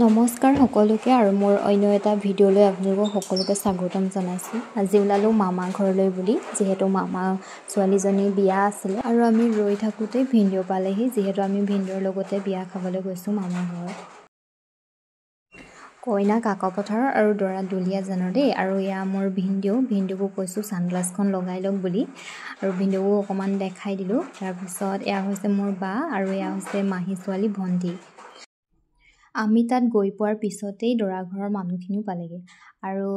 নমস্কাৰ সকলোকে আৰু মোৰ অন্য এটা ভিডিঅ'লৈ আপোনালোকক সকলোকে স্বাগতম জনাইছোঁ। আজি ওলালোঁ মামা ঘৰলৈ বুলি, যিহেতু মামা ছোৱালীজনী বিয়া আছিলে আৰু আমি ৰৈ থাকোঁতে ভিনদেউ পালেহি, যিহেতু আমি ভিনদেউৰ লগতে বিয়া খাবলৈ গৈছোঁ মামা ঘৰত। কইনা কাকপথাৰ আৰু দৰা দুলীয়াজানৰ দেই। আৰু এয়া মোৰ ভিনদেউকো কৈছোঁ ছানগ্লাছখন লগাই লওক বুলি, আৰু ভিনদেউকো অকণমান দেখাই দিলোঁ। তাৰপিছত এয়া হৈছে মোৰ বা আৰু এয়া হৈছে মাহী ছোৱালী ভণ্টি। আমি তাত গৈ পোৱাৰ পিছতেই দৰা ঘৰৰ মানুহখিনিও পালেগৈ আৰু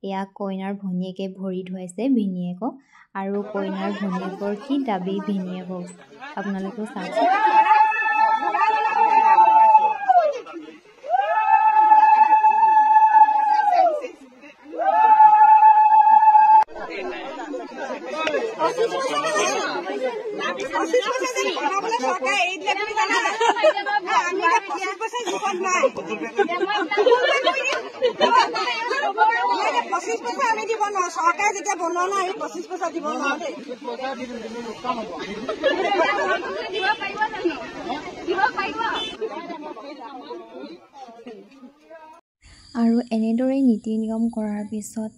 এয়া কইনাৰ ভনীয়েকে ভৰি ধুৱাইছে ভিনীয়েকক, আৰু কইনাৰ ভনীয়েকৰ কি দাবী ভিনীয়েকক আপোনালোকেও চাওকচোন। চৰকাৰে যেতিয়া বনোৱা নাই 25 পইচা দিব নোৱাৰে। আৰু এনেদৰেই নীতি নিয়ম কৰাৰ পিছত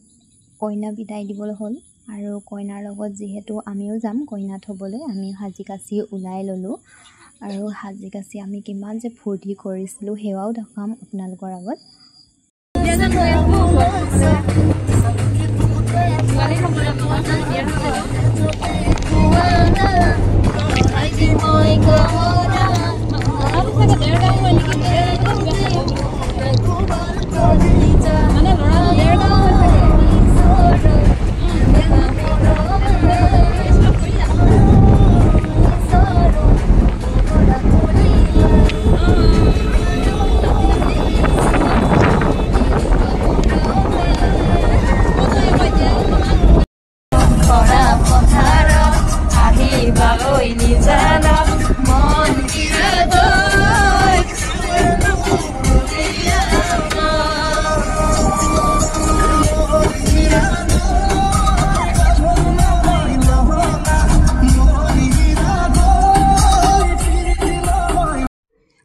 কইনা বিদায় দিবলৈ হ'ল, আৰু কইনাৰ লগত যিহেতু আমিও যাম কইনা থ'বলৈ, আমি সাজি কাচি ওলাই ল'লোঁ। আৰু সাজি কাচি আমি কিমান যে ফূৰ্তি কৰিছিলোঁ সেয়াও দেখাম আপোনালোকৰ আগত।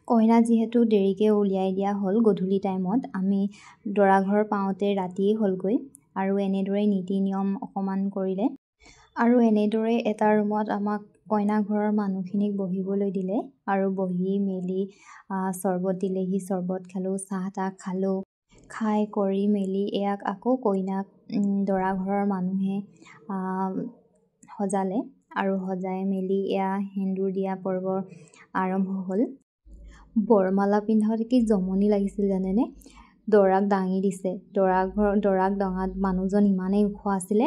কইনা যিহেতু দেৰিকৈ উলিয়াই দিয়া হ'ল গধূলি টাইমত, আমি দৰা ঘৰ পাওঁতে ৰাতিয়েই হ'লগৈ, আৰু এনেদৰে নীতি নিয়ম অকণমান কৰিলে, আৰু এনেদৰে এটা ৰুমত আমাক কইনা ঘৰৰ মানুহখিনিক বহিবলৈ দিলে, আৰু বহি মেলি চৰ্বত দিলেহি, চৰ্বত খালোঁ, চাহ তাহ খালোঁ। খাই কৰি মেলি এয়াক আকৌ কইনাক দৰা ঘৰৰ মানুহে সজালে, আৰু সজাই মেলি এয়া সেন্দুৰ দিয়া পৰ্ব আৰম্ভ হ'ল। বৰমালা পিন্ধাত কি জমনি লাগিছিল জানেনে? দৰাক দাঙি দিছে, দৰাক দঙাত মানুহজন ইমানেই ওখ আছিলে,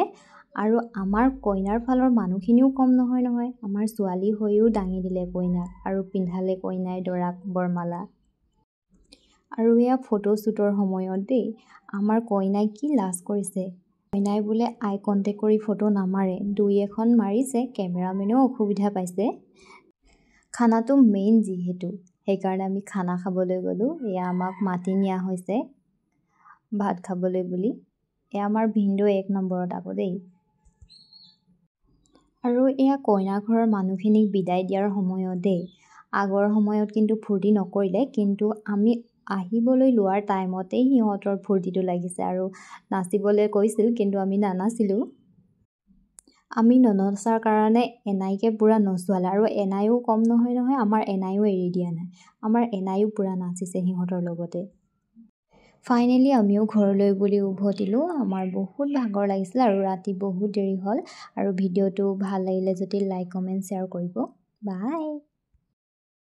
আৰু আমাৰ কইনাৰ ফালৰ মানুহখিনিও কম নহয়, আমাৰ ছোৱালী হৈও দাঙি দিলে কইনাক, আৰু পিন্ধালে কইনাই দৰাক বৰমালা। আৰু এয়া ফটোশ্বুটৰ সময়ত দেই, আমাৰ কইনাই কি লাজ কৰিছে। কইনাই বোলে আই কণ্টেক্ট কৰি ফটো নামাৰে, দুই এখন মাৰিছে, কেমেৰামেনেও অসুবিধা পাইছে। খানাটো মেইন যিহেতু, সেইকাৰণে আমি খানা খাবলৈ গ'লোঁ। এয়া আমাক মাতি নিয়া হৈছে ভাত খাবলৈ বুলি। এয়া আমাৰ ভিনদেউ 1 নম্বৰত আকৌ দেই। আৰু এয়া কইনা ঘৰৰ মানুহখিনিক বিদায় দিয়াৰ সময়ত দেই, আগৰ সময়ত কিন্তু ফূৰ্তি নকৰিলে, কিন্তু আমি আহিবলৈ লোৱাৰ টাইমতেই সিহঁতৰ ফূৰ্তিটো লাগিছে, আৰু নাচিবলৈ কৈছিল কিন্তু আমি নানাচিলোঁ। আমি ননচাৰ কাৰণে এনাইকে পূৰা নচোৱালে, আৰু এনাইও কম নহয়, আমাৰ এনাইও এৰি দিয়া নাই, আমাৰ এনাইও পূৰা নাচিছে সিহঁতৰ লগতে। ফাইনেলি আমিও ঘৰলৈ বুলি উভতিলোঁ। আমাৰ বহুত ভাগৰ লাগিছিল আৰু ৰাতি বহুত দেৰি হ'ল, আৰু ভিডিঅ'টো ভাল লাগিলে যদি লাইক কমেণ্ট শ্বেয়াৰ কৰিব। বাই।